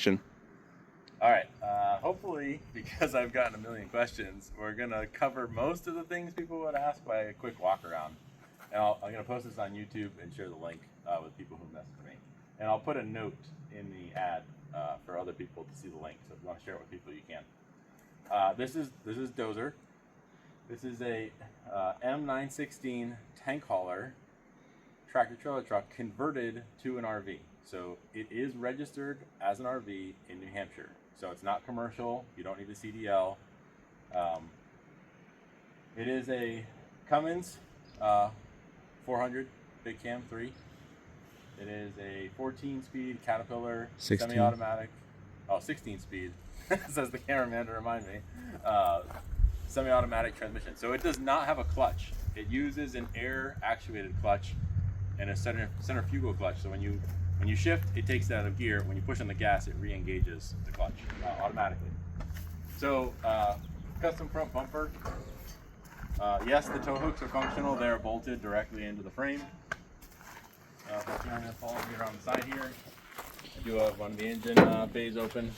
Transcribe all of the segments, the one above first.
section. All right. Hopefully, because I've gotten a million questions, we're going to cover most of the things people would ask by a quick walk around. And I'm going to post this on YouTube and share the link with people who message me. And I'll put a note in the ad for other people to see the link. So if you want to share it with people, you can. This is Dozer. This is a M916 tank hauler tractor trailer truck converted to an RV. So it is registered as an RV in New Hampshire. So it's not commercial. You don't need a CDL. It is a Cummins 400 big cam 3. It is a 14-speed Caterpillar 16. semi-automatic. Oh, 16-speed. Says the cameraman to remind me. Semi-automatic transmission. So it does not have a clutch. It uses an air-actuated clutch and a centrifugal clutch. So when you shift, it takes it out of gear. When you push on the gas, it re-engages the clutch automatically. So custom front bumper. Yes, the tow hooks are functional. They're bolted directly into the frame. I'm going to follow me around the side here. I do have one of the engine bays open.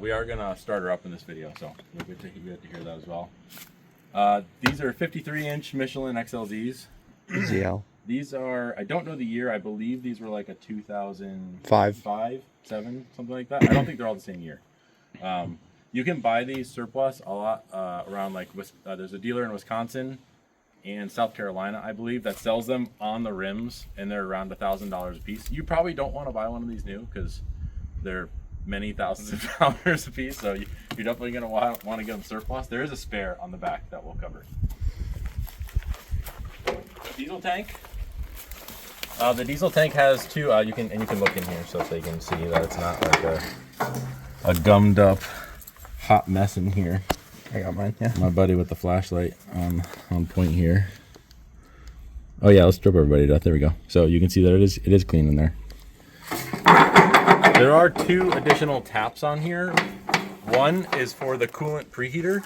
We are going to start her up in this video, so you'll get to hear that as well. These are 53-inch Michelin XLZs. ZL. These are, I don't know the year, I believe these were like a 2005, 7, something like that. I don't think they're all the same year. You can buy these surplus a lot around like, there's a dealer in Wisconsin and South Carolina, I believe, that sells them on the rims, and they're around $1,000 a piece. You probably don't want to buy one of these new because they're many thousands of dollars a piece, so you're definitely going to want to get them surplus. There is a spare on the back that we'll cover. Diesel tank. The diesel tank has two. You can look in here so you can see that it's not like a gummed up hot mess in here. I got mine. Yeah. My buddy with the flashlight on point here. Oh yeah, let's strip everybody to death. There we go. So you can see that it is clean in there. There are two additional taps on here. One is for the coolant preheater,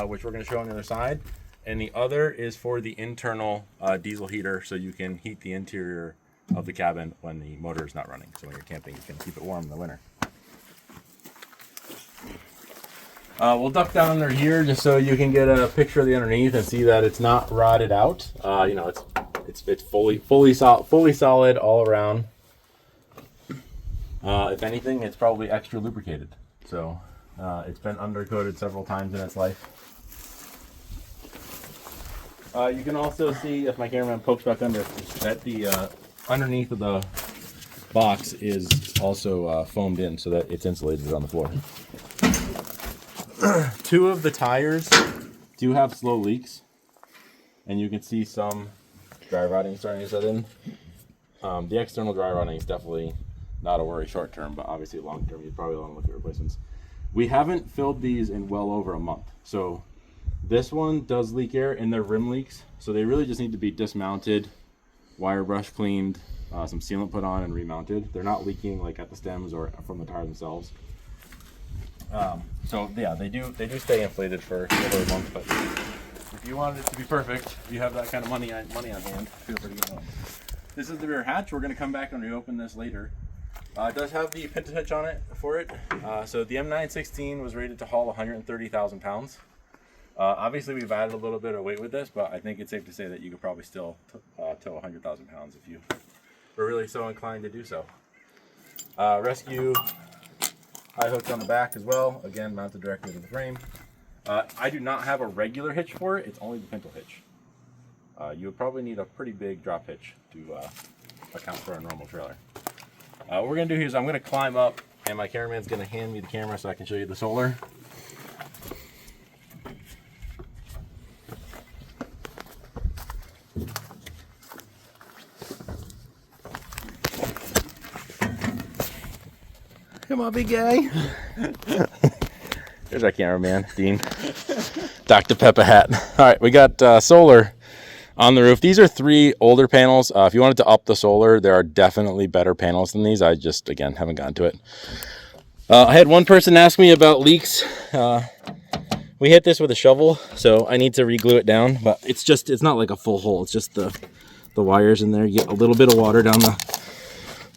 which we're going to show on the other side, and the other is for the internal diesel heater, so you can heat the interior of the cabin when the motor is not running. So when you're camping, you can keep it warm in the winter. We'll duck down under here just so you can get a picture of the underneath and see that it's not rotted out. You know, it's fully solid all around. If anything, it's probably extra lubricated. So it's been undercoated several times in its life. You can also see, if my cameraman pokes back under, that the underneath of the box is also foamed in so that it's insulated on the floor. Two of the tires do have slow leaks, and you can see some dry rotting starting to set in. The external dry rotting is definitely not a worry short term, but obviously long term you'd probably want to look at replacements. We haven't filled these in well over a month, so this one does leak air and they're rim leaks, so they really just need to be dismounted, wire brush cleaned, some sealant put on and remounted. They're not leaking like at the stems or from the tire themselves. So yeah, they do stay inflated for over a month, but if you wanted it to be perfect, if you have that kind of money on hand, feel free to get one. This is the rear hatch. We're going to come back and reopen this later. It does have the pinto hitch on it for it. So the M916 was rated to haul 130,000 pounds. Obviously we've added a little bit of weight with this, but I think it's safe to say that you could probably still tow 100,000 pounds if you were really so inclined to do so. Rescue high hooks on the back as well, again mounted directly to the frame. I do not have a regular hitch for it, it's only the pinto hitch. You would probably need a pretty big drop hitch to account for a normal trailer. What we're going to do here is I'm going to climb up, and my cameraman's going to hand me the camera so I can show you the solar. Come on, big guy. There's our cameraman, Dean. Dr. Peppa hat. All right, we got solar on the roof. These are 3 older panels. If you wanted to up the solar, there are definitely better panels than these. I just, again, haven't gotten to it. I had one person ask me about leaks. We hit this with a shovel, so I need to re-glue it down, but it's not like a full hole. It's just the wires in there. You get a little bit of water down the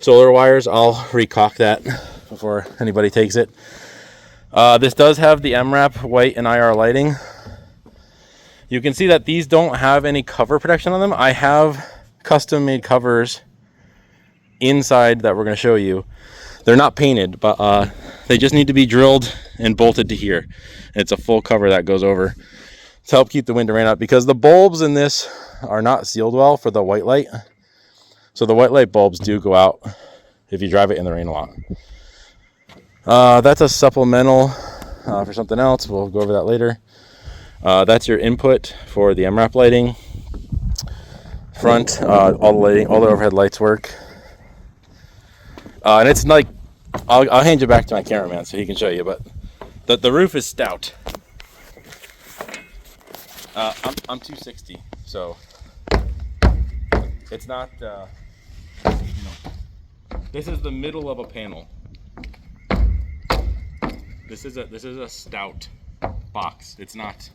solar wires. I'll recock that before anybody takes it. This does have the MRAP white and IR lighting. You can see that these don't have any cover protection on them. I have custom made covers inside that we're going to show you. They're not painted, but they just need to be drilled and bolted to here. It's a full cover that goes over to help keep the wind and rain out, because the bulbs in this are not sealed well for the white light. So the white light bulbs do go out if you drive it in the rain a lot. That's a supplemental for something else. We'll go over that later. That's your input for the MRAP lighting. Front, all the lighting, all the overhead lights work. And it's like, I'll hand you back to my cameraman so he can show you, but the roof is stout. I'm 260, so it's not, this is the middle of a panel. This is a stout box. It's not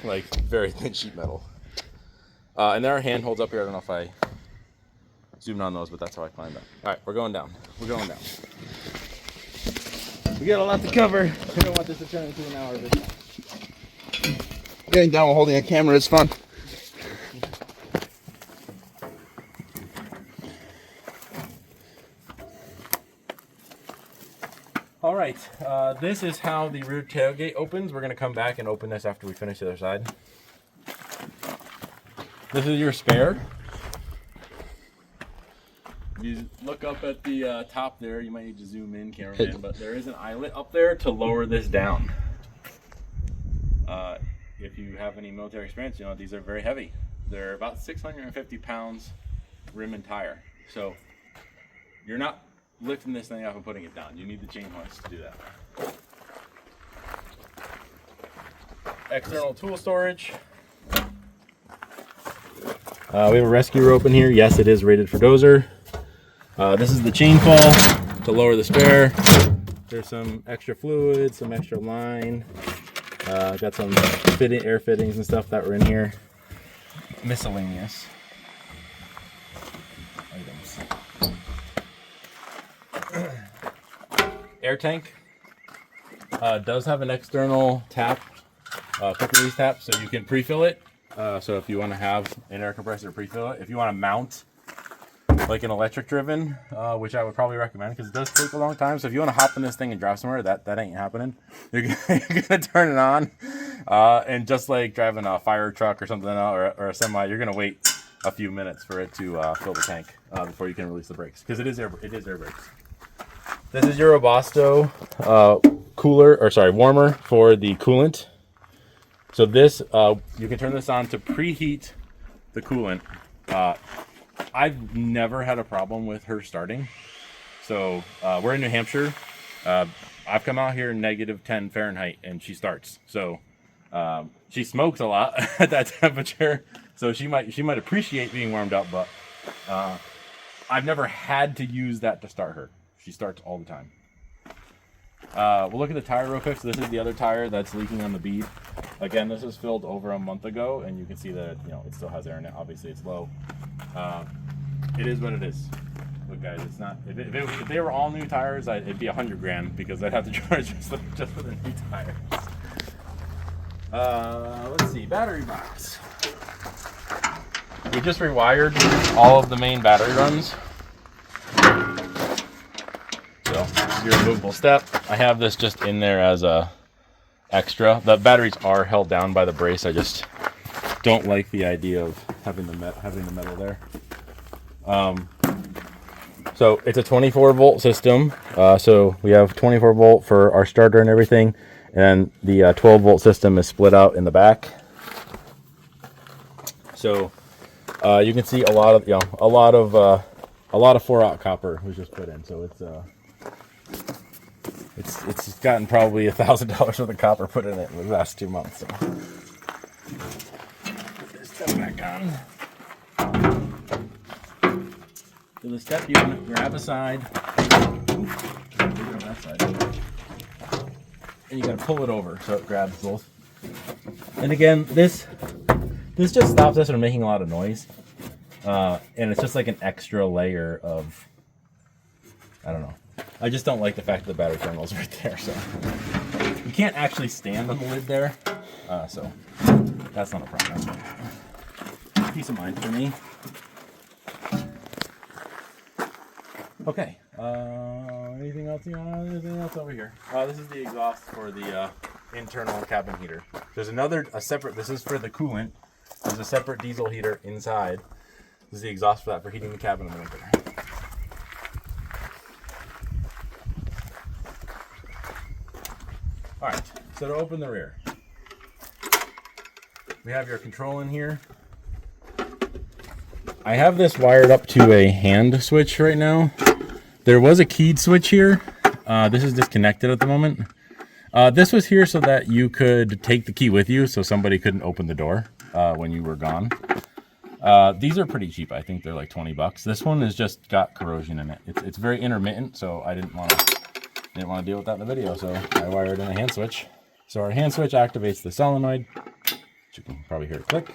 like very thin sheet metal. And there are handholds up here. I don't know if I zoomed on those, but that's how I climbed up. All right, we're going down. We're going down. We got a lot to cover. We don't want this to turn into an hour video. Getting down while holding a camera is fun. All right, this is how the rear tailgate opens. We're gonna come back and open this after we finish the other side. This is your spare. If you look up at the top there, you might need to zoom in, cameraman, but there is an eyelet up there to lower this down. If you have any military experience, you know these are very heavy. They're about 650 pounds rim and tire. So you're not lifting this thing up and putting it down. You need the chain hoist to do that. External tool storage. We have a rescue rope in here. Yes, it is rated for Dozer. This is the chain fall to lower the spare. There's some extra fluid, some extra line. Got some air fittings and stuff that were in here. Miscellaneous items. Air tank does have an external tap, quick release tap, so you can pre-fill it. So if you want to have an air compressor pre-fill it, if you want to mount like an electric driven, which I would probably recommend because it does take a long time. So if you want to hop in this thing and drive somewhere, that ain't happening. You're gonna turn it on, and just like driving a fire truck or something, or a semi, you're gonna wait a few minutes for it to fill the tank before you can release the brakes, because it is air brakes. This is your Robusto warmer for the coolant. So this, you can turn this on to preheat the coolant. I've never had a problem with her starting. So we're in New Hampshire. I've come out here -10 Fahrenheit and she starts. So she smokes a lot at that temperature. So she might appreciate being warmed up, but I've never had to use that to start her. She starts all the time. We'll look at the tire real quick. So this is the other tire that's leaking on the bead. Again, this was filled over a month ago, and you can see that it still has air in it. Obviously, it's low. It is what it is. Look, guys, it's not. If they were all new tires, it'd be $100 grand because I'd have to charge just for the new tires. Let's see, battery box. We just rewired all of the main battery runs. So your removable step. I have this just in there as a extra. The batteries are held down by the brace. I just don't like the idea of having the metal there. So it's a 24 volt system. So we have 24 volt for our starter and everything, and the 12 volt system is split out in the back. So you can see a lot of 4-aught copper was just put in. So it's gotten probably $1,000 worth of copper put in it in the last 2 months. So. Put this step back on. So the step, you can grab a side. Grab that side. And you gotta pull it over so it grabs both. And again, this just stops us from making a lot of noise. And it's just like an extra layer of, I don't know. I just don't like the fact that the battery terminal's right there. So you can't actually stand on the lid there. So that's not a problem. Peace of mind for me. Okay. Anything else? Anything else over here? This is the exhaust for the internal cabin heater. There's a separate. This is for the coolant. There's a separate diesel heater inside. This is the exhaust for that, for heating the cabin in the winter. All right. So to open the rear, we have your control in here. I have this wired up to a hand switch right now. There was a keyed switch here. This is disconnected at the moment. This was here so that you could take the key with you so somebody couldn't open the door when you were gone. These are pretty cheap. I think they're like 20 bucks. This one has just got corrosion in it. It's very intermittent, so I didn't want to deal with that in the video, so I wired in a hand switch. So our hand switch activates the solenoid. You can probably hear it click.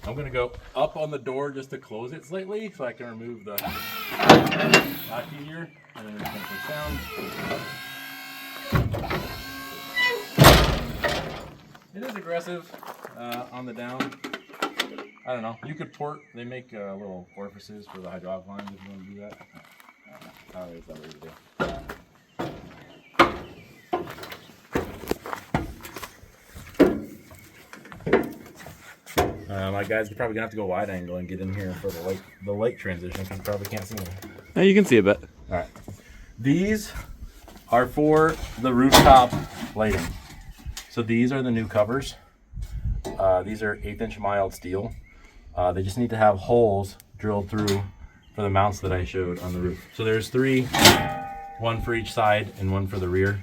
I'm going to go up on the door just to close it slightly so I can remove the lock key here. And then it's going to push down. It is aggressive on the down. I don't know. You could port. They make little orifices for the hydraulic lines if you want to do that. I don't know if that's what you do. My guys are probably gonna have to go wide angle and get in here for the light transition because you probably can't see me. Yeah, you can see a bit. All right. These are for the rooftop lighting. So these are the new covers. These are 1/8" mild steel. They just need to have holes drilled through for the mounts that I showed on the roof. So there's 3, one for each side and one for the rear.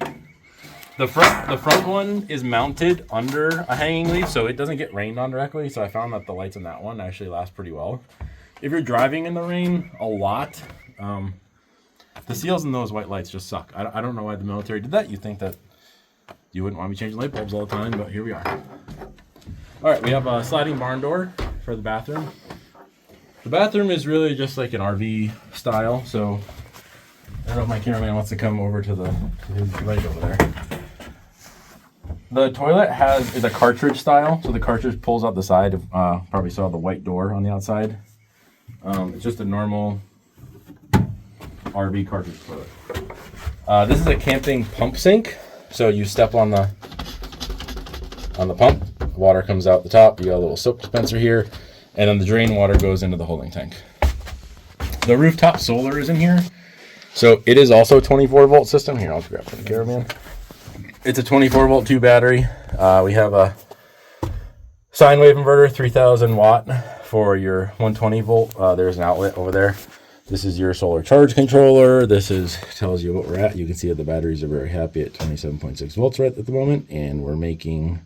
The front one is mounted under a hanging leaf, so it doesn't get rained on directly. So I found that the lights in that one actually last pretty well. If you're driving in the rain a lot, the seals in those white lights just suck. I don't know why the military did that. You think that you wouldn't want me changing light bulbs all the time, but here we are. All right, we have a sliding barn door for the bathroom. The bathroom is really just like an RV style, so I don't know if my cameraman wants to come over to his right over there. The toilet is a cartridge style, so the cartridge pulls out the side. Probably saw the white door on the outside. It's just a normal RV cartridge toilet. This is a camping pump sink, so you step on the pump, water comes out the top. You got a little soap dispenser here, and then the drain water goes into the holding tank. The rooftop solar is in here, so it is also a 24-volt system. Here, I'll grab from the cameraman. It's a 24-volt 2 battery. We have a sine wave inverter, 3,000 watt for your 120 volt. There's an outlet over there. This is your solar charge controller. This tells you what we're at. You can see that the batteries are very happy at 27.6 volts right at the moment, and we're making.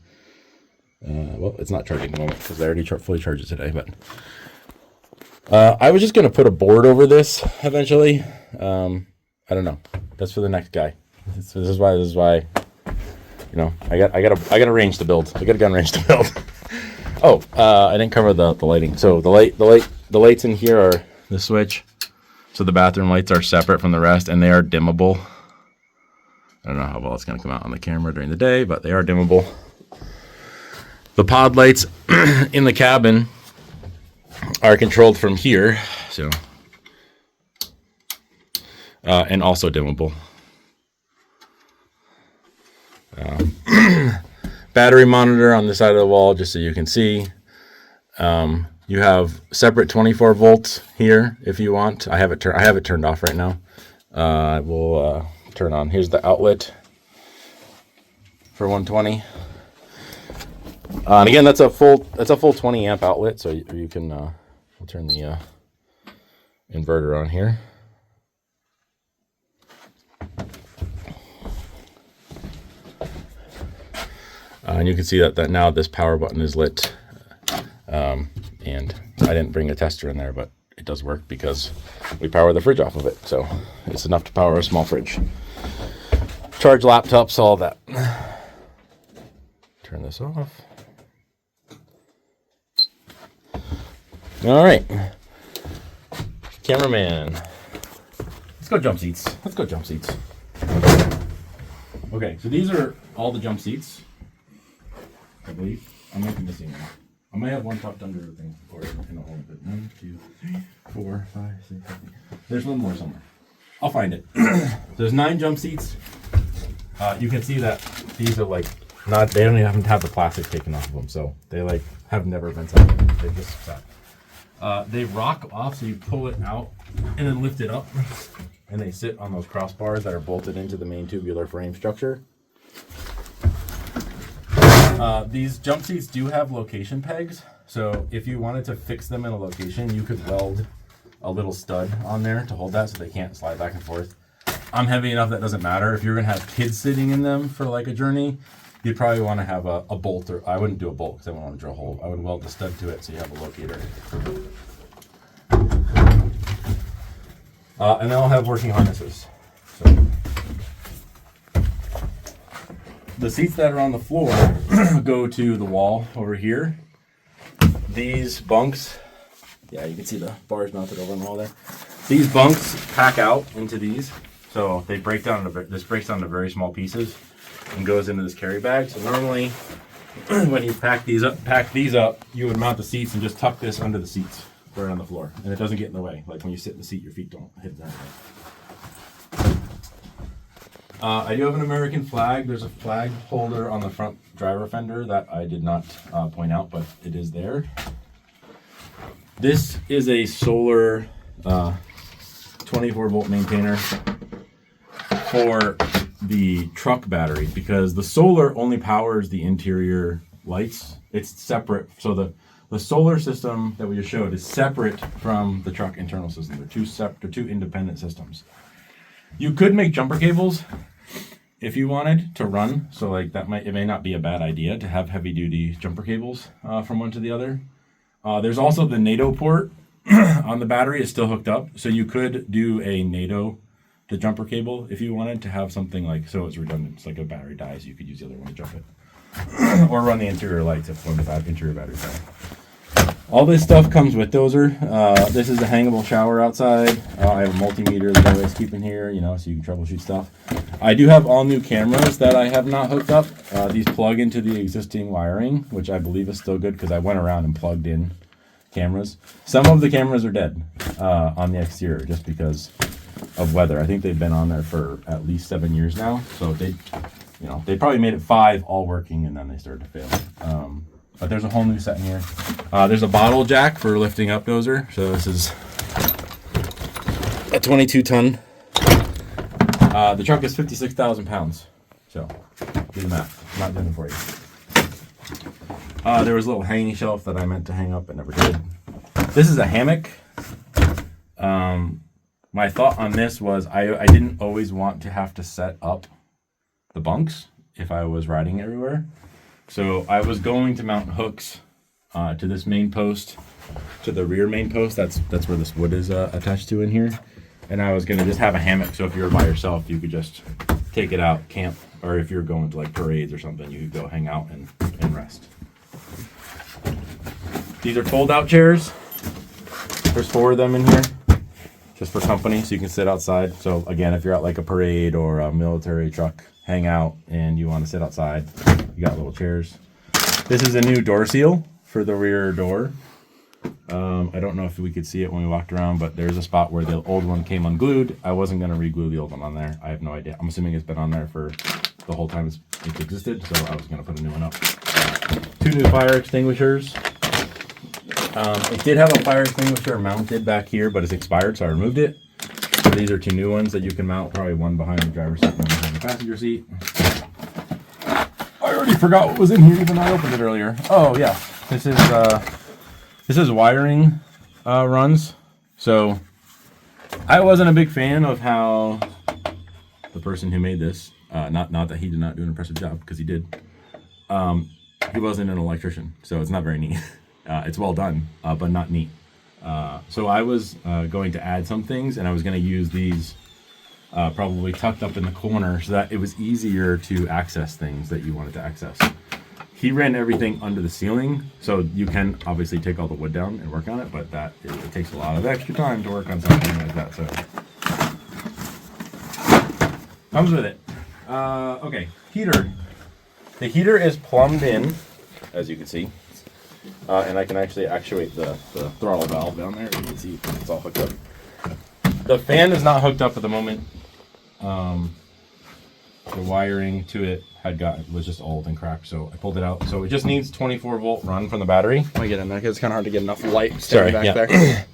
Well, it's not charging at the moment because I already fully charged it today. But I was just gonna put a board over this eventually. I don't know. That's for the next guy. This is why. You know, I got a range to build. I got a gun range to build. Oh, I didn't cover the lighting. So the lights in here are the switch. So the bathroom lights are separate from the rest, and they are dimmable. I don't know how well it's going to come out on the camera during the day, but they are dimmable. The pod lights in the cabin are controlled from here, so and also dimmable. Battery monitor on the side of the wall, just so you can see. You have separate 24 volts here if you want. I have it turned off right now. I will turn on. Here's the outlet for 120. And again, that's a full 20 amp outlet, so you can. I'll turn the inverter on here. And you can see that now this power button is lit. And I didn't bring a tester in there, but it does work because we power the fridge off of it. So it's enough to power a small fridge. Charge laptops, all that. Turn this off. All right. Cameraman. Let's go jump seats. Let's go jump seats. Okay, so these are all the jump seats, I believe. I might be missing one. I might have one tucked under the thing or in the hole. But 1, 2, 3, 4, 5, 6, 7. There's one more somewhere. I'll find it. There's 9 jump seats. You can see that these are like not. They don't even have the plastic taken off of them, so they like have never been set. They just sat. They rock off, so you pull it out and then lift it up, and they sit on those crossbars that are bolted into the main tubular frame structure. These jump seats do have location pegs, so if you wanted to fix them in a location, you could weld a little stud on there to hold that so they can't slide back and forth. I'm heavy enough that doesn't matter. If you're gonna have kids sitting in them for like a journey, you'd probably want to have a bolt, or I wouldn't do a bolt because I wouldn't want to drill a hole. I would weld the stud to it so you have a locator. And they'll have working harnesses. So. The seats that are on the floor go to the wall over here. These bunks, yeah, you can see the bars mounted over on the wall there. These bunks pack out into these, so they break down. This breaks down into very small pieces and goes into this carry bag. So normally, when you pack these up, you would mount the seats and just tuck this under the seats right on the floor, and it doesn't get in the way. Like when you sit in the seat, your feet don't hit that. I do have an American flag. There's a flag holder on the front driver fender that I did not point out, but it is there. This is a solar 24-volt maintainer for the truck battery, because the solar only powers the interior lights. It's separate. So the solar system that we just showed is separate from the truck internal system. They're two independent systems. You could make jumper cables if you wanted to run, so like it may not be a bad idea to have heavy duty jumper cables from one to the other. There's also the NATO port on the battery is still hooked up, so you could do a NATO to jumper cable if you wanted to have something like, so it's redundant. It's like a battery dies, you could use the other one to jump it, or run the interior lights if one of the interior batteries die. All this stuff comes with Dozer. This is a hangable shower outside. I have a multimeter that I always keep in here, so you can troubleshoot stuff. I do have all new cameras that I have not hooked up. These plug into the existing wiring, which I believe is still good because I went around and plugged in cameras. Some of the cameras are dead on the exterior just because of weather. I think they've been on there for at least 7 years now. So they probably made it 5 all working and then they started to fail. But there's a whole new set in here. There's a bottle jack for lifting up Dozer. So this is a 22-ton. The truck is 56,000 pounds. So do the math. I'm not doing it for you. There was a little hanging shelf that I meant to hang up but never did. This is a hammock. My thought on this was I didn't always want to have to set up the bunks if I was riding everywhere. So I was going to mount hooks to this main post, to the rear main post. That's where this wood is attached to in here. And I was going to just have a hammock, so if you were by yourself, you could just take it out, camp, or if you're going to like parades or something, you could go hang out and rest. These are fold-out chairs. There's 4 of them in here, just for company, so you can sit outside. So again, if you're at like a parade or a military truck hangout and you want to sit outside, you got little chairs. This is a new door seal for the rear door. I don't know if we could see it when we walked around, but there's a spot where the old one came unglued. I wasn't going to re-glue the old one on there. I have no idea. I'm assuming it's been on there for the whole time it's existed, so I was going to put a new one up. 2 new fire extinguishers. It did have a fire extinguisher mounted back here, but it's expired, so I removed it. So these are 2 new ones that you can mount, probably one behind the driver's seat and one behind the passenger seat. I already forgot what was in here even though I opened it earlier. Oh yeah, this is wiring runs. So I wasn't a big fan of how the person who made this, not that he did not do an impressive job, because he did. He wasn't an electrician, so it's not very neat. It's well done, but not neat. So I was going to add some things, and I was going to use these probably tucked up in the corner so that it was easier to access things that you wanted to access. he ran everything under the ceiling, so you can obviously take all the wood down and work on it, but it takes a lot of extra time to work on something like that. So comes with it. Okay, heater. The heater is plumbed in, as you can see, and I can actually actuate the throttle valve down there. You can see it's all hooked up. The fan is not hooked up at the moment. The wiring to it was just old and cracked, so I pulled it out. So it just needs 24-volt run from the battery. Let me get in there because it's kind of hard to get enough light standing back there.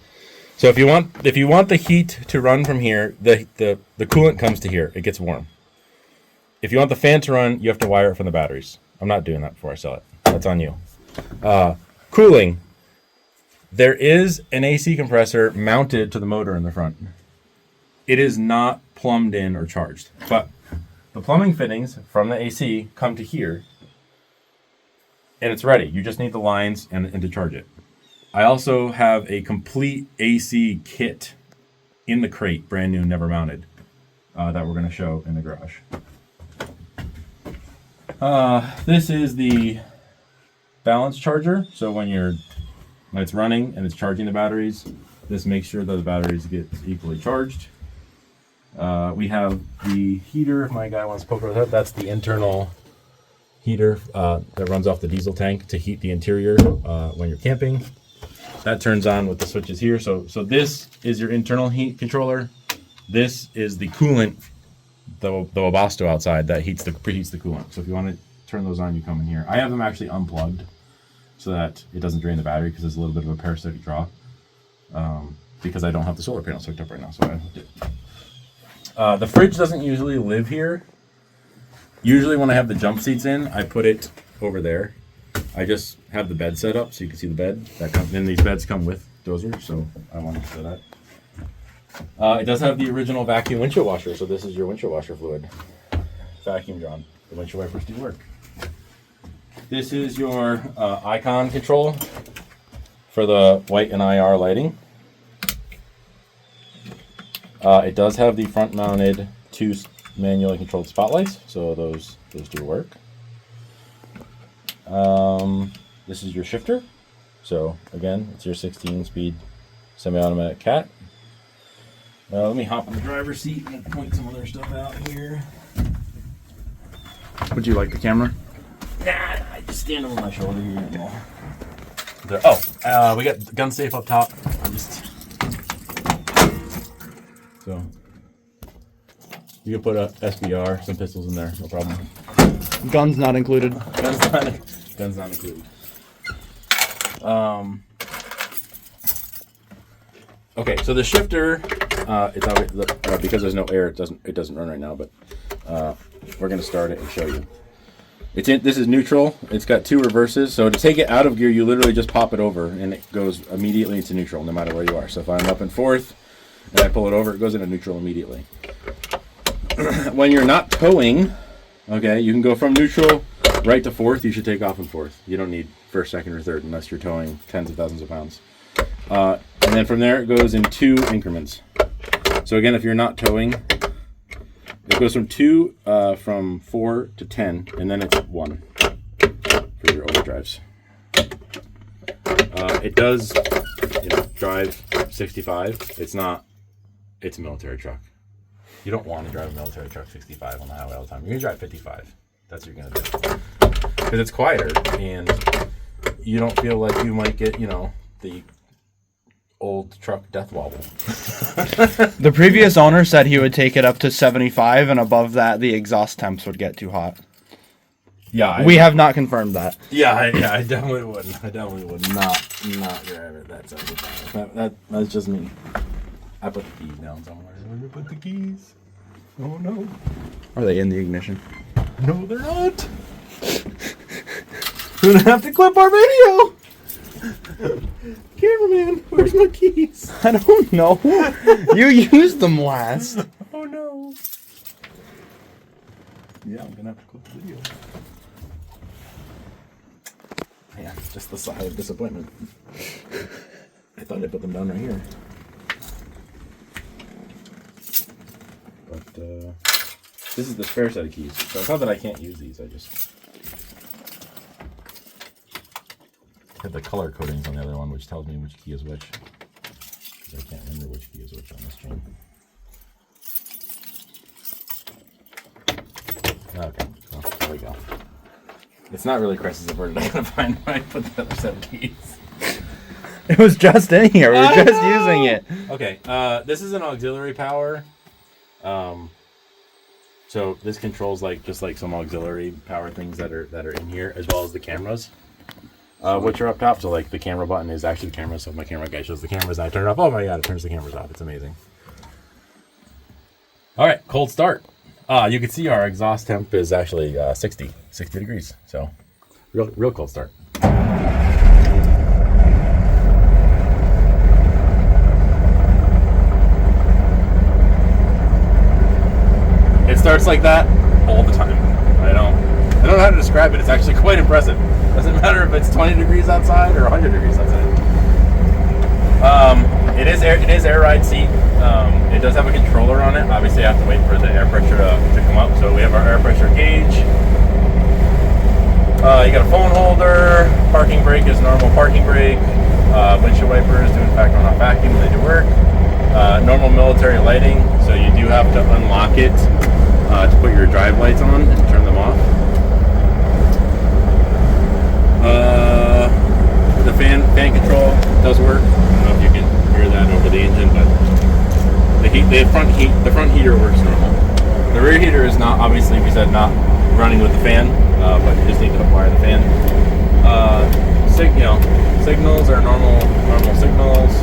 So if you want the heat to run from here, the coolant comes to here. It gets warm. If you want the fan to run, you have to wire it from the batteries. I'm not doing that before I sell it. That's on you. Cooling. There is an AC compressor mounted to the motor in the front. It is not plumbed in or charged, but the plumbing fittings from the AC come to here, and it's ready. You just need the lines and to charge it. I also have a complete AC kit in the crate, brand new, never mounted, that we're going to show in the garage. This is the balance charger. So when it's running and it's charging the batteries, this makes sure that the batteries get equally charged. We have the heater. If my guy wants to poke over that, that's the internal heater that runs off the diesel tank to heat the interior when you're camping. That turns on with the switches here. So this is your internal heat controller. This is the coolant, the Webasto outside that preheats the coolant. So if you want to turn those on, you come in here. I have them actually unplugged so that it doesn't drain the battery because there's a little bit of a parasitic draw. Because I don't have the solar panels hooked up right now, so I hooked it. The fridge doesn't usually live here. Usually when I have the jump seats in, I put it over there. I just have the bed set up so you can see the bed. Then these beds come with Dozer, so I wanted to show that. It does have the original vacuum windshield washer, so this is your windshield washer fluid. Vacuum drawn. The windshield wipers do work. This is your icon control for the white and IR lighting. It does have the front-mounted 2 manually controlled spotlights, so those do work. This is your shifter. So again, it's your 16-speed semi-automatic cat. Let me hop in the driver's seat and point some other stuff out here. Would you like the camera? Nah, I just stand over my shoulder here. We got the gun safe up top. So you can put a SBR, some pistols in there, no problem. Guns not included. Guns not included. Okay, so the shifter, it's obvious, because there's no air, it doesn't run right now, but we're gonna start it and show you. This is neutral. It's got 2 reverses, so to take it out of gear, you literally just pop it over, and it goes immediately into neutral, no matter where you are. So if I'm up in 4th and I pull it over, it goes into neutral immediately. When you're not towing, okay, you can go from neutral right to 4th. You should take off in 4th. You don't need 1st, 2nd, or 3rd unless you're towing tens of thousands of pounds. And then from there, it goes in 2 increments. So again, if you're not towing, it goes from 2, from 4 to 10, and then it's 1 for your overdrives. It does, drive 65. It's a military truck. You don't want to drive a military truck 65 on the highway all the time. You're going to drive 55. That's what you're going to do. Because it's quieter, and you don't feel like you might get, the old truck death wobble. The previous owner said he would take it up to 75, and above that, the exhaust temps would get too hot. Yeah, we have not confirmed that. I definitely wouldn't. I definitely would not drive it that 75. That's just me. I put the keys down somewhere. Where did I put the keys? Oh no. Are they in the ignition? No, they're not. We're gonna have to clip our video. Cameraman, where's my keys? I don't know. You used them last. Oh no. Yeah, I'm gonna have to clip the video. Yeah, just the sigh of disappointment. I thought I put them down right here. But this is the spare set of keys. So it's not that I can't use these, I just hit the color codings on the other one, which tells me which key is which. I can't remember which key is which on this chain. Okay, well, there we go. It's not really crisis averted. I gotta find where I put the other set of keys. It was just in here. We were just using it. Okay, this is an auxiliary power. So this controls just like some auxiliary power things that are in here, as well as the cameras, which are up top. So like the camera button is actually the camera. So if my camera guy shows the cameras, and I turn it off. Oh my god, it turns the cameras off. It's amazing. All right, cold start. You can see our exhaust temp is actually 60 degrees. So real cold start. It starts like that all the time. I don't know how to describe it. It's actually quite impressive. Doesn't matter if it's 20 degrees outside or 100 degrees outside. It is air ride seat. It does have a controller on it. Obviously, I have to wait for the air pressure to come up. So we have our air pressure gauge. You got a phone holder. Parking brake is normal parking brake. Windshield wipers do in fact run off vacuum. They do work. Normal military lighting. So you do have to unlock it to put your drive lights on and turn them off. The fan control does work. I don't know if you can hear that over the engine, but the front heater works normal. The rear heater is not, obviously, we said not running with the fan, but you just need to wire the fan. Signals are normal signals.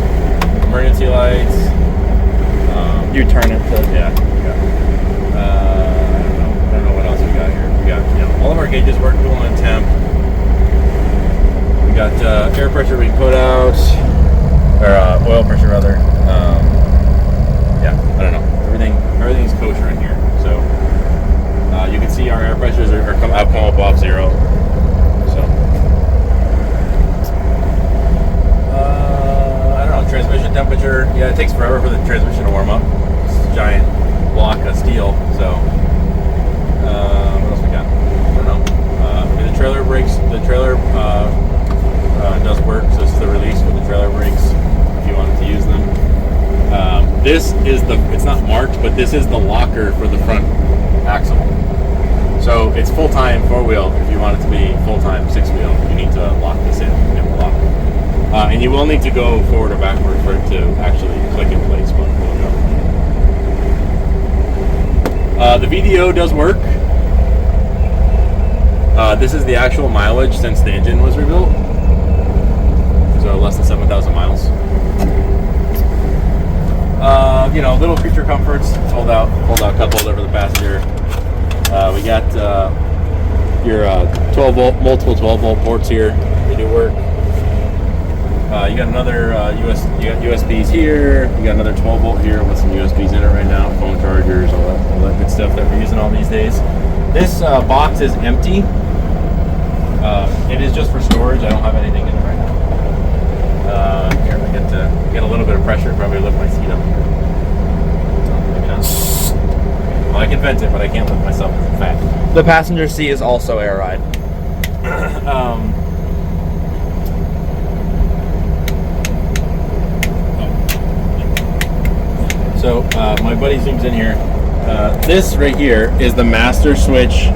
Emergency lights. You turn it to yeah. I don't know what else we got here. We got all of our gauges work, fuel and temp. We got air pressure we put out, or oil pressure rather. I don't know. Everything's kosher in here. So you can see our air pressures have come up off zero. So I don't know. Transmission temperature. Yeah, it takes forever for the transmission to warm up. It's a giant block of steel. So what else we got? I don't know. The trailer brakes. The trailer does work. So this is the release for the trailer brakes if you wanted to use them. This is it's not marked, but this is the locker for the front axle. So it's full-time 4-wheel. If you want it to be full-time 6-wheel, you need to lock this in. It will lock. And you will need to go forward or backward for it to actually click in place, but we'll go. The VDO does work. This is the actual mileage since the engine was rebuilt. So less than 7,000 miles. Little creature comforts, fold out cup holder for the passenger. We got your 12 volt, multiple 12 volt ports here. They do work. You got another you got USBs here. You got another 12 volt here with some USBs in it right now. Phone chargers, all that good stuff that we're using all these days. This box is empty. It is just for storage. I don't have anything in it right now. Here, I get a little bit of pressure. Probably lift my seat up. Maybe not. Well, I can vent it, but I can't lift myself because I'm fat. the passenger seat is also air ride. So my buddy zooms in here. This right here is the master switch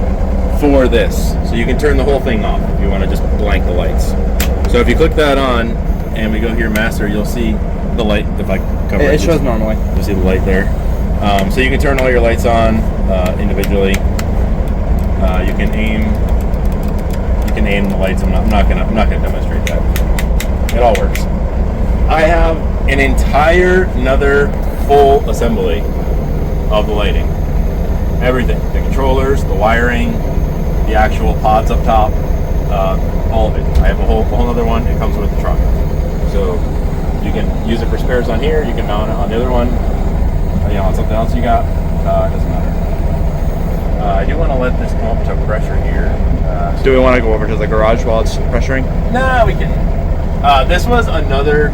for this. So you can turn the whole thing off if you want to just blank the lights. So if you click that on and we go here master, you'll see the light. If I cover It shows normally. You'll see the light there. So you can turn all your lights on individually. You can aim the lights. I'm not gonna demonstrate that. It all works. I have an entire another full assembly of the lighting. Everything. The controllers, the wiring, the actual pods up top, all of it. I have a whole other one. It comes with the truck. So you can use it for spares on here. You can mount it on the other one. On something else you got. It doesn't matter. I do want to let this come up to pressure here. Do we want to go over to the garage while it's pressuring? Nah, we can. This was another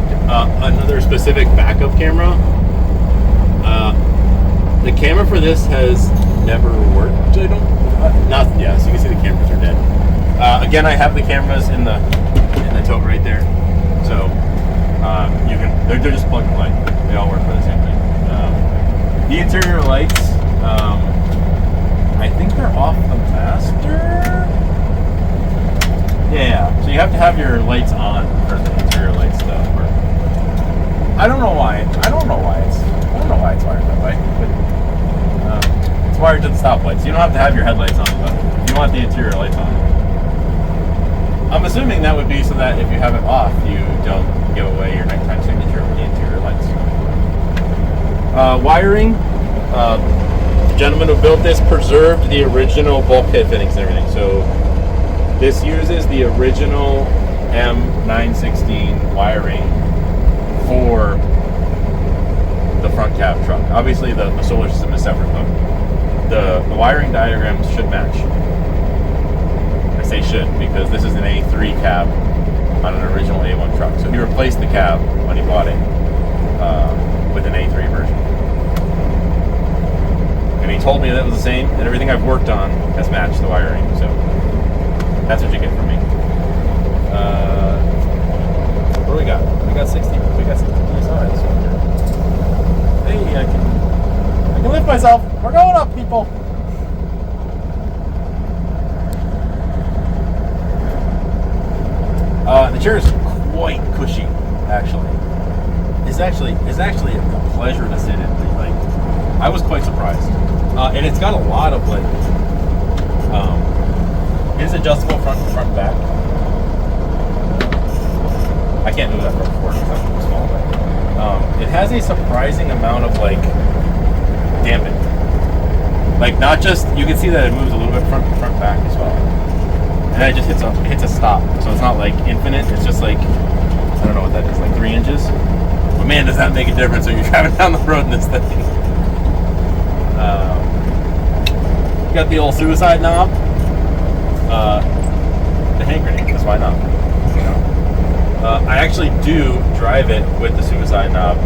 specific backup camera. The camera for this has never worked. So you can see the cameras are dead. Again, I have the cameras in the the tote right there. So you can, they're just plug and play. They all work for the same thing. The interior lights, I think they're off the master. Yeah, so you have to have your lights on for the interior lights to work. I don't know why it's wired that way, but it's wired to the stoplights. You don't have to have your headlights on, but you want the interior lights on. I'm assuming that would be so that if you have it off, you don't give away your nighttime signature with the interior lights. Wiring, the gentleman who built this preserved the original bulkhead fittings and everything. So this uses the original M916 wiring for the front cab truck. Obviously the solar system is separate, but the wiring diagrams should match. I say should because this is an A3 cab on an original A1 truck. So he replaced the cab when he bought it with an A3 version. And he told me that it was the same, and everything I've worked on has matched the wiring. So that's what you get from me. What do we got? We got 60 PSI. Hey, I can lift myself. We're going up, people. The chair is quite cushy, actually. It's actually a pleasure to sit in. Like, I was quite surprised, and it's got a lot of like. It's adjustable front and back. I can't do that from forward because I'm too small. But it has a surprising amount of like damping. Like not just you can see that it moves a little bit front back as well, and then it just hits a stop. So it's not like infinite. It's just like I don't know what that is, like 3 inches. But man, does that make a difference when you're driving down the road in this thing? You got the old suicide knob. The hand grenade, because why not? You know? I actually do drive it with the suicide knob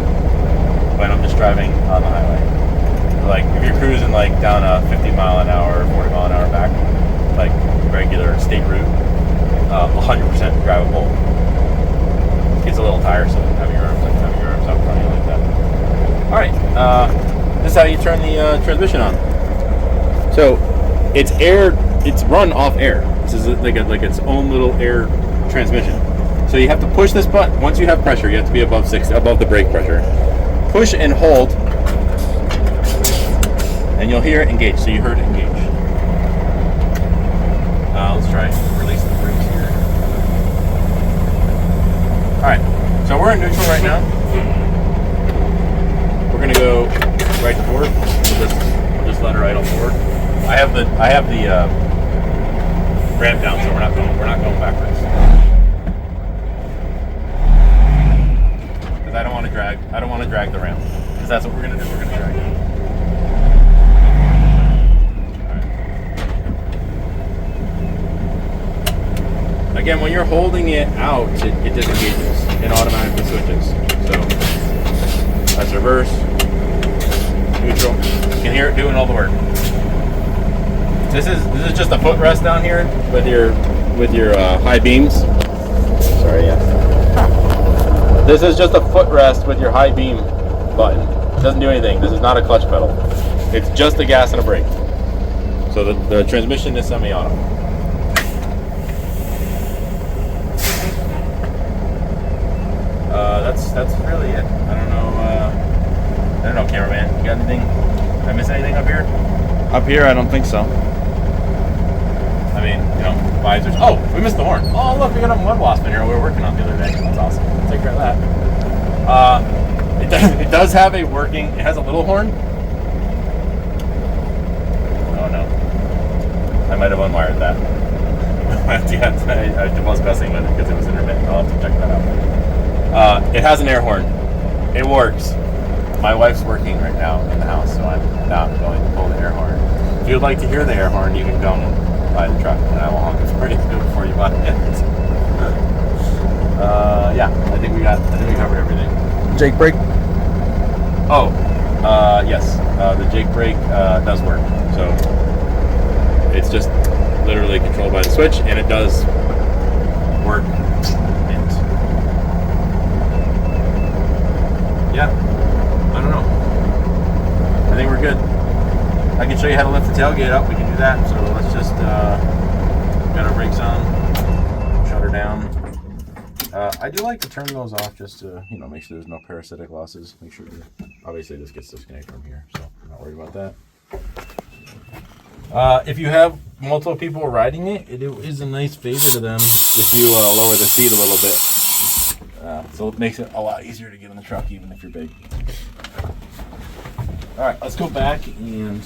when I'm just driving on the highway. Like if you're cruising like down a 50 mile an hour, 40 mile an hour back, like regular state route, 100% drivable. It's a little tiresome having your arms out in front of you like that. All right, this is how you turn the transmission on. So it's run off air. This is like its own little air transmission. So you have to push this button. Once you have pressure, you have to be above the brake pressure. Push and hold, and you'll hear it engage. So you heard it engage. Let's try release the brakes here. All right. So we're in neutral right now. We're gonna go right to forward. We'll just let her idle forward. I have the ramp down, so we're not going backwards. Because I don't want to drag the ramp. Because that's what we're gonna do. We're gonna drag it. All right. Again, when you're holding it out, it disengages and automatically switches. So that's reverse, neutral. You can hear it doing all the work. This is just a footrest down here with your high beams. Sorry, yeah. This is just a footrest with your high beam button. It doesn't do anything. This is not a clutch pedal. It's just a gas and a brake. So the transmission is semi-auto. That's really it. I don't know, cameraman. You got anything? Did I miss anything up here? Up here, I don't think so. I mean, you know, visors. Oh, we missed the horn. Oh, look, we got a mud wasp in here we were working on the other day. That's awesome. Take care of that. It does have a working. It has a little horn. Oh no, I might have unwired that. I was messing with it because it was intermittent. I'll have to check that out. It has an air horn. It works. My wife's working right now in the house, so I'm not going to pull the air horn. If you'd like to hear the air horn, you can come buy the truck, and I will honk it for you before you buy it. Yeah, I think we covered everything. Jake brake? Oh, yes. The Jake brake does work. So it's just literally controlled by the switch, and it does work the tailgate up, we can do that. So let's just got our brakes on, shut her down. I do like to turn those off just to, make sure there's no parasitic losses. Make sure, obviously this gets disconnected from here, so I'm not worried about that. If you have multiple people riding it, it is a nice favor to them if you lower the seat a little bit. So it makes it a lot easier to get in the truck, even if you're big. All right, let's go back and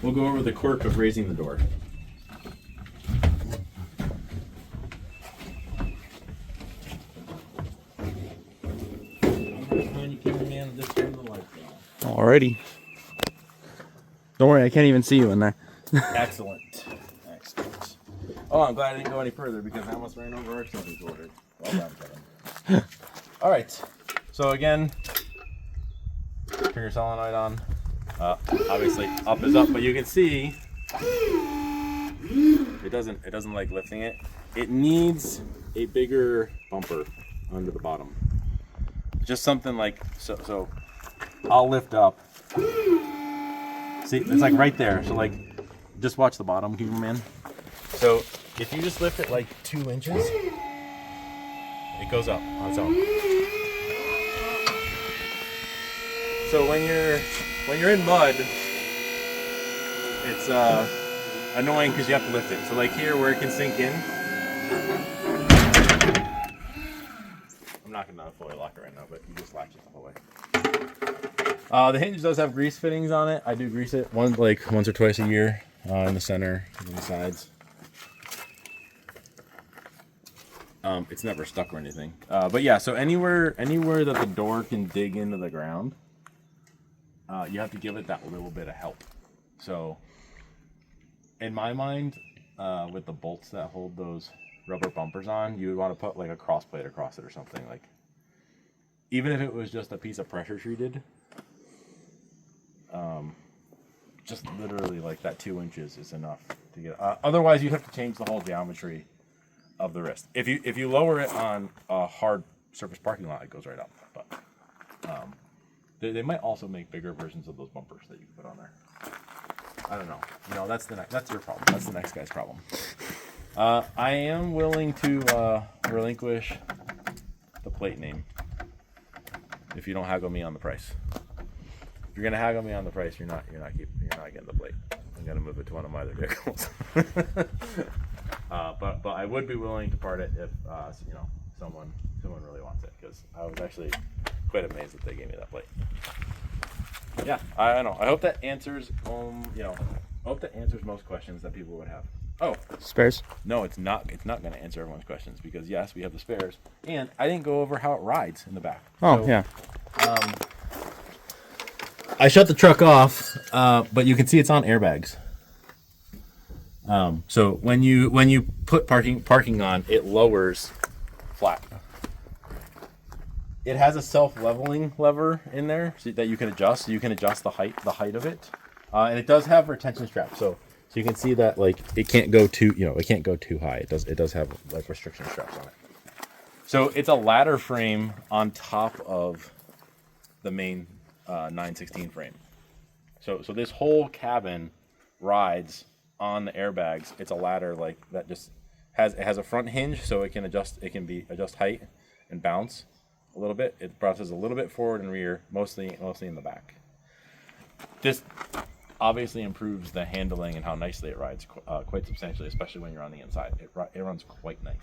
we'll go over the quirk of raising the door. Alrighty. Don't worry, I can't even see you in there. Excellent. Excellent. Oh, I'm glad I didn't go any further because I almost ran over our something's ordered. Well done, Kevin. All right. So again, turn your solenoid on. Obviously, up is up, but you can see it doesn't like lifting it. It needs a bigger bumper under the bottom. Just something like so. I'll lift up. See, it's like right there. So like, just watch the bottom, man. So if you just lift it like 2 inches, it goes up on its own. So when you're in mud, it's annoying because you have to lift it. So like here where it can sink in, I'm not gonna fully lock it right now, but you just latch it the whole way. The hinge does have grease fittings on it. I do grease it once or twice a year in the center and the sides. It's never stuck or anything. But yeah, so anywhere that the door can dig into the ground, you have to give it that little bit of help. So in my mind, with the bolts that hold those rubber bumpers on, you would want to put like a cross plate across it or something. Like, even if it was just a piece of pressure treated, just literally like that 2 inches is enough to get. Otherwise, you'd have to change the whole geometry of the wrist. If you lower it on a hard surface parking lot, it goes right up. But they might also make bigger versions of those bumpers that you can put on there. I don't know. That's your problem. That's the next guy's problem. I am willing to relinquish the plate name if you don't haggle me on the price. If you're gonna haggle me on the price, you're not getting the plate. I'm gonna move it to one of my other vehicles. But I would be willing to part it if someone really wants it, because I was actually quite amazed that they gave me that plate. Yeah, I don't know. I hope that answers I hope that answers most questions that people would have. Oh, spares? No, it's not. It's not going to answer everyone's questions because yes, we have the spares, and I didn't go over how it rides in the back. Oh, so, yeah. I shut the truck off, but you can see it's on airbags. So when you put parking on, it lowers flat. It has a self-leveling lever in there so that you can adjust. So you can adjust the height of it, and it does have retention straps. So you can see that like it can't go too high. It does have like restriction straps on it. So it's a ladder frame on top of the main 916 frame. So this whole cabin rides on the airbags. It's a ladder like that. Just has a front hinge so it can adjust height and bounce a little bit. It processes a little bit forward and rear, mostly in the back. This obviously improves the handling and how nicely it rides quite substantially, especially when you're on the inside. It runs quite nice.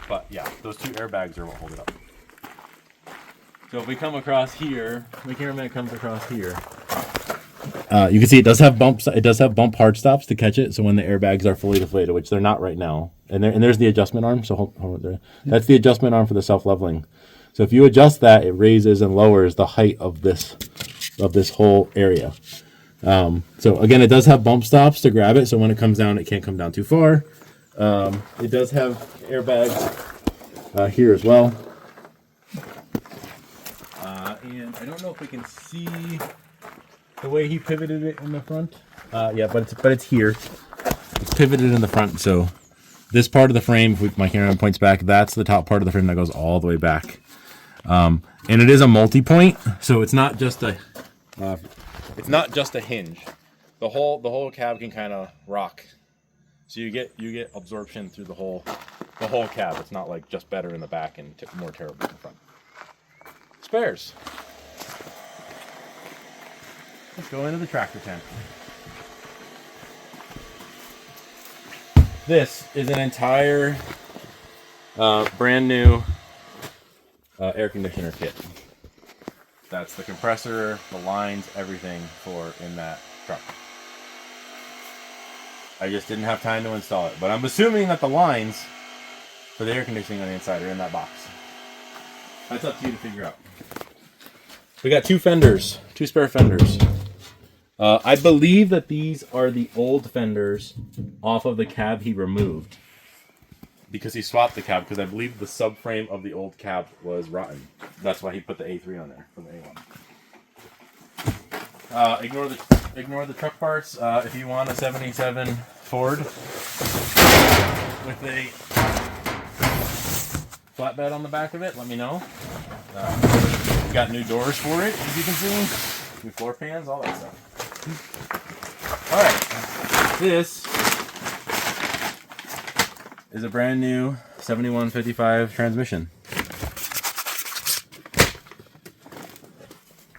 But yeah, those two airbags are what hold it up. So if we come across here, the cameraman comes across here. You can see it does have bumps. It does have bump hard stops to catch it. So when the airbags are fully deflated, which they're not right now, and there's the adjustment arm. So hold there. That's the adjustment arm for the self-leveling. So if you adjust that, it raises and lowers the height of this whole area. So again, it does have bump stops to grab it. So when it comes down, it can't come down too far. It does have airbags here as well. And I don't know if we can see the way he pivoted it in the front. Yeah, but it's here. It's pivoted in the front. So this part of the frame, if my camera points back, that's the top part of the frame that goes all the way back. And it is a multi-point, so it's not just a it's not just a hinge. The whole cab can kind of rock, so you get absorption through the whole cab. It's not like just better in the back and more terrible in the front. Spares. Let's go into the tractor tent. This is an entire brand new air conditioner kit. That's the compressor, the lines, everything for in that truck. I just didn't have time to install it, but I'm assuming that the lines for the air conditioning on the inside are in that box. That's up to you to figure out. We got two spare fenders. I believe that these are the old fenders off of the cab he removed, because he swapped the cab, because I believe the subframe of the old cab was rotten. That's why he put the A3 on there for the A1. Ignore the truck parts. If you want a 77 Ford with a flatbed on the back of it, let me know. We got new doors for it, as you can see. New floor pans, all that stuff. Alright, this is a brand new 7155 transmission.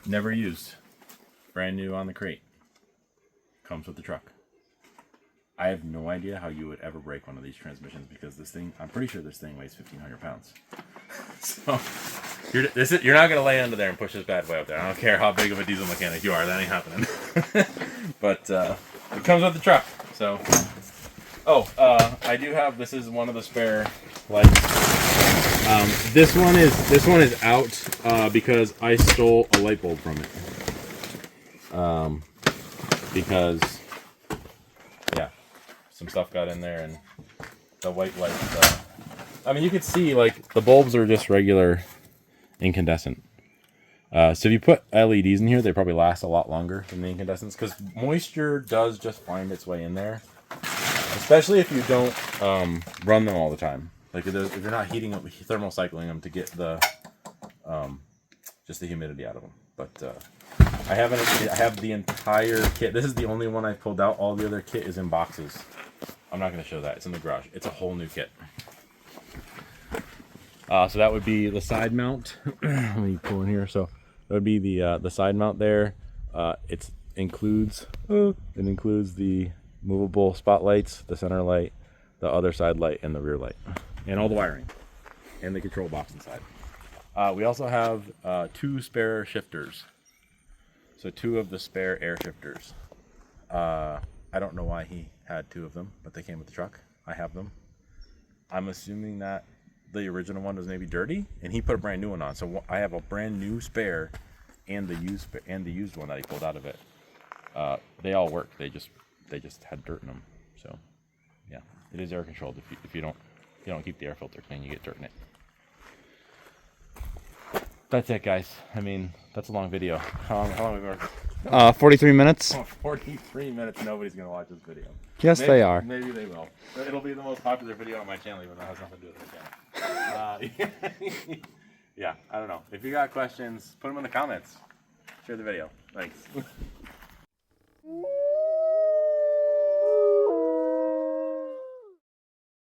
Never used. Brand new on the crate. Comes with the truck. I have no idea how you would ever break one of these transmissions, because this thing, I'm pretty sure this thing weighs 1,500 pounds. So, you're not going to lay under there and push this bad boy up there. I don't care how big of a diesel mechanic you are, that ain't happening. But it comes with the truck. So, I do have, this is one of the spare lights. This one is out because I stole a light bulb from it. Because some stuff got in there and the white light. I mean, you could see like the bulbs are just regular incandescent. So if you put LEDs in here, they probably last a lot longer than the incandescents, because moisture does just find its way in there, especially if you don't run them all the time. Like if you're not heating up, thermal cycling them to get the just the humidity out of them. But I have the entire kit. This is the only one I pulled out. All the other kit is in boxes. I'm not going to show that. It's in the garage. It's a whole new kit. So that would be the side mount. Let me pull in here. So that would be the side mount there. It includes the movable spotlights, the center light, the other side light, and the rear light, and all the wiring, and the control box inside. We also have 2 spare shifters. So 2 of the spare air shifters. I don't know why he had 2 of them, but they came with the truck. I have them. I'm assuming that the original one was maybe dirty, and he put a brand new one on. So I have a brand new spare, and the used one that he pulled out of it. They all work. They just had dirt in them. So yeah, it is air controlled. If you don't keep the air filter clean, you get dirt in it. That's it, guys. I mean, that's a long video. How long have we worked? 43 minutes. Oh, 43 minutes. Nobody's gonna watch this video. Yes, they are. Maybe they will. It'll be the most popular video on my channel, even though it has nothing to do with my channel. Yeah, I don't know. If you got questions, put them in the comments. Share the video. Thanks.